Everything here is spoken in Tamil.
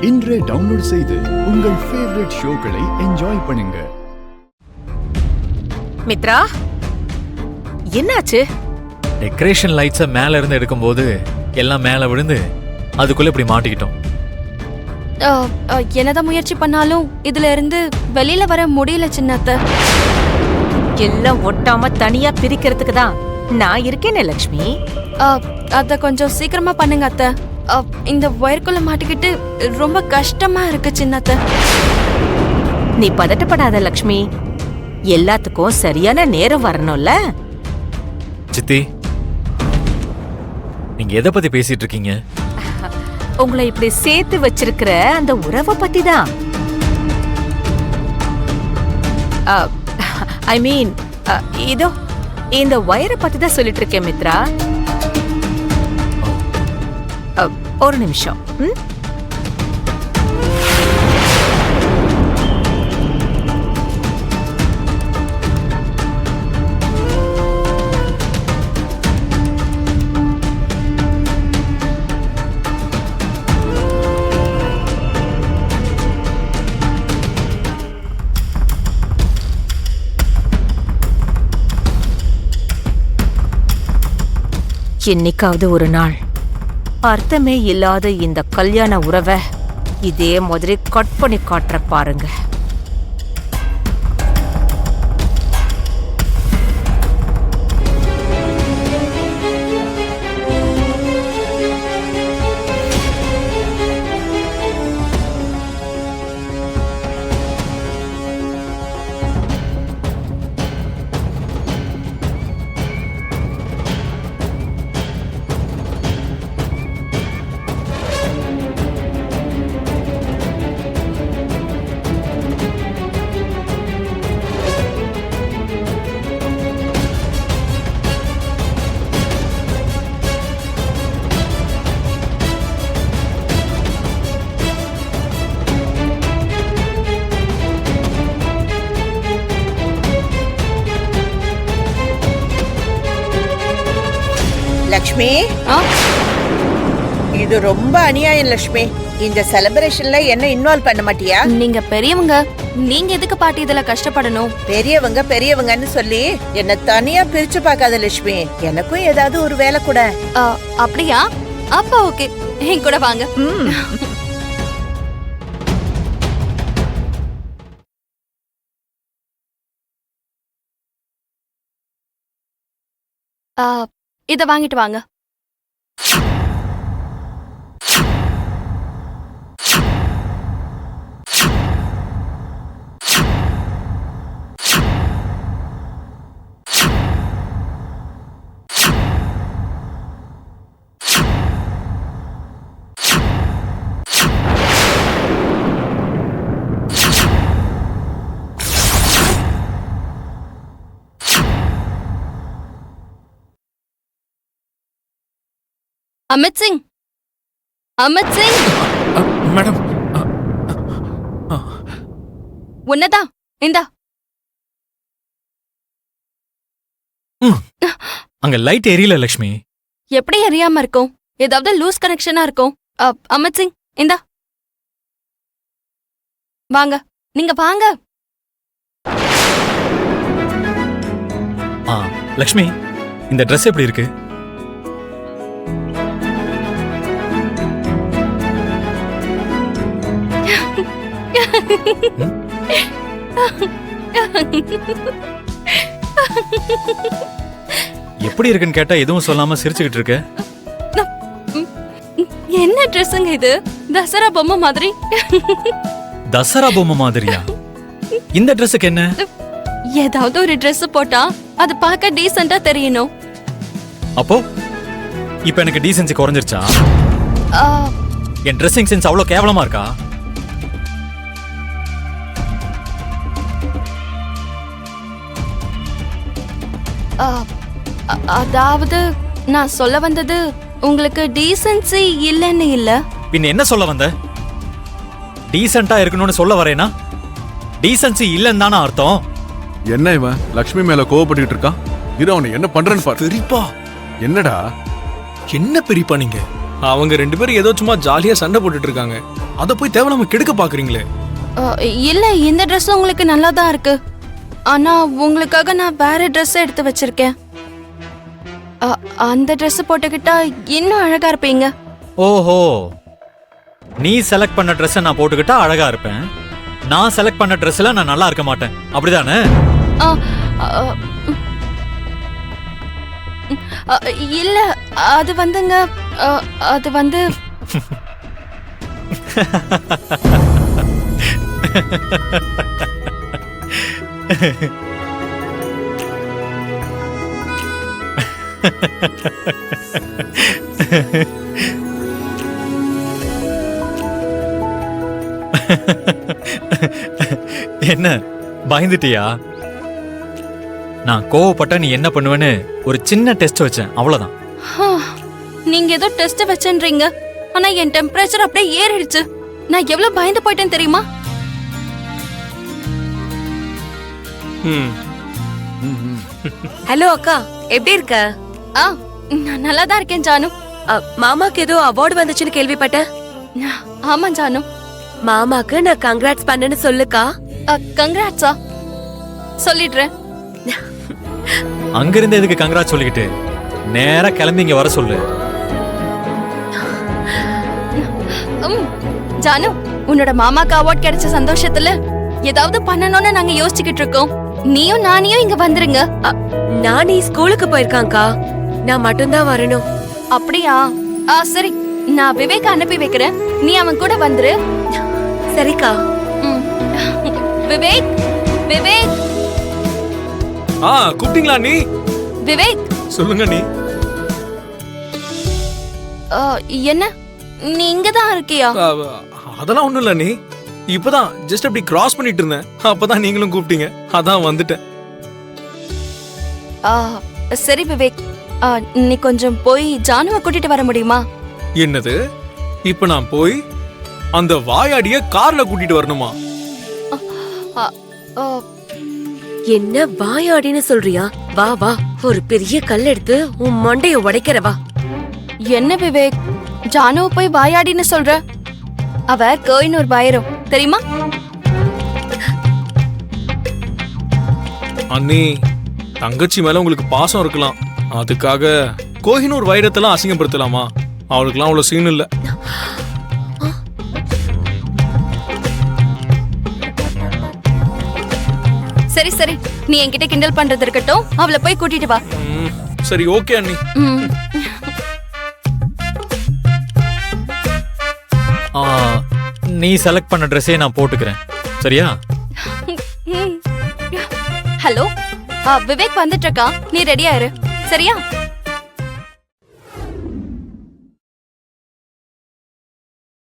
இன்றே டவுன்லோட் செய்து உங்கள் ஃபேவரட் ஷோக்களை என்ஜாய் பண்ணுங்க. மித்ரா, என்னாச்சு? டெக்கரேஷன் லைட்ஸை மேல இருந்து எடுக்கும்போது எல்லாம் மேல விழுந்து அதுக்குள்ள இப்படி மாட்டிக்கிட்டோம். என்னதான் முயற்சி பண்ணாலும் இதுல இருந்து வெளியில வர முடியல சின்னத்த. எல்லாம் ஒட்டாம தனியா பிரிக்கிறதுக்கு தான் நான் இருக்கேனே லக்ஷ்மி. அத கொஞ்சம் சீக்கிரமா பண்ணுங்க அத்தை. இந்த ஒயர்க்குள்ள மாட்டிக்கிட்டு ரொம்ப கஷ்டமா இருக்கு சின்னத்த. நீ பதட்டப்படாத லக்ஷ்மி, எல்லாத்துக்கும் சரியான நேரம் வரணும்ல. சித்தி, நீங்க எதை பத்தி பேசிட்டு இருக்கீங்க? உங்களை இப்படி சேர்த்து வச்சிருக்கிற அந்த உறவை பத்தி தான். ஐ மீன், இதோ இந்த வயரை பத்தி தான் சொல்லிட்டு இருக்கேன் மித்ரா. ஒரு நிமிஷம். என்னைக்காவது ஒரு நாள் அர்த்தமே இல்லாத இந்த கல்யாண உறவை இதே மாதிரி கட் பண்ணி காட்டுற பாருங்க. லக்ஷ்மி, இது ரொம்ப அநியாயம் லக்ஷ்மி. இந்த செலிப்ரேஷன்ல என்ன இன்வால்வ் பண்ண மாட்டியா? நீங்க பெரியவங்க, நீங்க எதுக்கு பாட்டி இதுல கஷ்டப்படணும்? பெரியவங்க பெரியவங்கன்னு சொல்லி என்ன தனியா பிரிச்சு பார்க்காத லட்சுமி. எனக்கும் ஏதாவது ஒரு வேலை கூட. அப்படியா? அப்பா ஓகே, என் கூட வாங்க. இத வாங்கிட்டு வாங்க. அமித் சிங், அமித் சிங். மேடம், உன்னதான் இந்தா. அங்க லைட் எரியல லக்ஷ்மி. எப்படி எரியாம இருக்கும்? ஏதாவது லூஸ் கனெக்ஷனா இருக்கும். அமித் சிங் இந்தா, வாங்க, நீங்க வாங்க. லக்ஷ்மி, இந்த ட்ரெஸ் எப்படி இருக்கு? எப்படி இருக்குன்னு கேட்டா எதுவும் சொல்லாம சிரிச்சுக்கிட்டு இருக்க. என்ன ட்ரெஸ்ஸுங்க இது? தசரா பொம்மை மாதிரி. தசரா பொம்மை மாதிரியா? இந்த ட்ரெஸ்ஸுக்கு என்ன? ஏதாவது ஒரு ட்ரெஸ் போட்டா அது பார்க்க டீசென்ட்டா தெரியணும். அப்போ இப்ப எனக்கு டீசென்சி குறைஞ்சிருச்சா? என் ட்ரெஸ்ஸிங் சென்ஸ் அவ்வளவு கேவலமா இருக்கா? அதாவது நான் சொல்ல வந்தது உங்களுக்கு டீசென்சி இல்லைன்னு இல்ல. பின்ன என்ன சொல்ல வந்த? டீசென்ட்டா இருக்கணும்னு சொல்ல வரேனா? டீசென்சி இல்லன்னு தானே அர்த்தம். என்ன இவன் லக்ஷ்மி மேல கோவப்பட்டுட்டு இருக்கான்? இரு, அவனை என்ன பண்றேன்னு பாரு. பெரியப்பா, என்னடா? என்ன பெரியப்பா நீங்க? அவங்க 2 பேரும் ஏதோ சும்மா ஜாலியா சண்டை போட்டுட்டு இருக்காங்க. அத போய் தேவையில்லாம கெடுக்க பாக்குறீங்களே. இல்ல, இந்த Dress உங்களுக்கு நல்லா தான் இருக்கு. ஆனா உங்களுக்காக நான் வேற Dress எடுத்து வச்சிருக்கேன். அந்த Dress போட்டுக்கிட்டா இன்னும் அழகா இருப்பீங்க. ஓஹோ, நீ செலக்ட் பண்ண ட்ரெஸ்ஸை நான் போட்டுக்கிட்டா அழகா இருப்பேன், நான் செலக்ட் பண்ண ட்ரெஸ்ல நான் நல்லா இருக்க மாட்டேன், அப்படிதானே? இல்ல, அது வந்துங்க, அது வந்து என்ன பயந்துட்டியா? நான் கோவப்பட்ட நீ என்ன பண்ணுவேன்னு ஒரு சின்ன டெஸ்ட் வச்சேன், அவ்வளவுதான். நீங்க ஏதோ டெஸ்ட் வச்சேன்றீங்க, ஆனா என் டெம்பரேச்சர் அப்படியே ஏறிடுச்சு. நான் எவ்வளவு பயந்து போயிட்டேன் தெரியுமா? ஹலோ அக்கா, எப்படி இருக்க? நான் நல்லா தான் இருக்கேன் ஜானு. மாமாக்கு ஏதோ அவார்டு வந்துச்சுன்னு கேள்விப்பட்டேன். ஆமா ஜானு. மாமாக்கு நான் கங்க்ராட்ஸ் பண்ணேன்னு சொல்லுக்கா. கங்க்ராட்ஸா? சொல்லிடுறேன். அங்கிருந்து எதுக்கு கங்க்ராட்ஸ் சொல்லிக்கிட்டு நேரா கிளம்பி இங்க வர சொல்லு. ஜானு, உன்னோட மாமாக்கு அவார்ட் கிடைச்ச சந்தோஷத்துல ஏதாவது பண்ணணும்னு நாங்க யோசிச்சுக்கிட்டு இருக்கோம். நீயும் நானியும் இங்க வந்துருங்க. நானி ஸ்கூலுக்கு போயிருக்காங்கக்கா, நான் மட்டும்தான் வரணும். அப்படியா? சரி, நான் விவேக் அனுப்பி வைக்கிறேன், நீ அவன் கூட வந்துரு. சரிக்கா. விவேக், விவேக், கூப்பிட்டீங்களா நீ? விவேக், சொல்லுங்க நீ. என்ன நீ இங்கதான் இருக்கியா? அதெல்லாம் ஒண்ணும் இல்ல நீ. இப்பதான் ஜஸ்ட் அப்படி கிராஸ் பண்ணிட்டு இருந்தேன், அப்பதான் நீங்களும் கூப்பிட்டீங்க, அதான் வந்துட்டேன். சரி விவேக், நீ கொஞ்சம் போய் ஜானுவை கூட்டிட்டு வர முடியுமா? என்னது, இப்ப நான் போய் அந்த வாயாடிய கார்ல கூட்டிட்டு வரணுமா? என்ன வாயாடின்னு சொல்றியா? வா வா, ஒரு பெரிய கல் எடுத்து உன் மண்டைய உடைக்கிறவா. என்ன விவேக், ஜானுவை போய் வாயாடின்னு சொல்ற? அவ கோயினூர் வைரம் தெரியுமா? அண்ணி, தங்கச்சி மேல உங்களுக்கு பாசம் இருக்கலாம், அதுக்காக கோஹினூர் வைரத்தெல்லாம் அசிங்கப்படுத்தலாமா? அவளுக்குலாம் அவ்வளவு சீன் இல்ல. சரி சரி, நீ என்கிட்ட கிண்டல் பண்றது இருக்கட்டும், அவளை போய் கூட்டிட்டு வா. சரி, ஓகே அண்ணி. நீ செலக்ட் பண்ண ட்ரெஸ்ஸே நான் போட்டுக்கிறேன், சரியா? ஹலோ, விவேக் வந்துட்டு இருக்கா, நீ ரெடியா இரு, சரியா?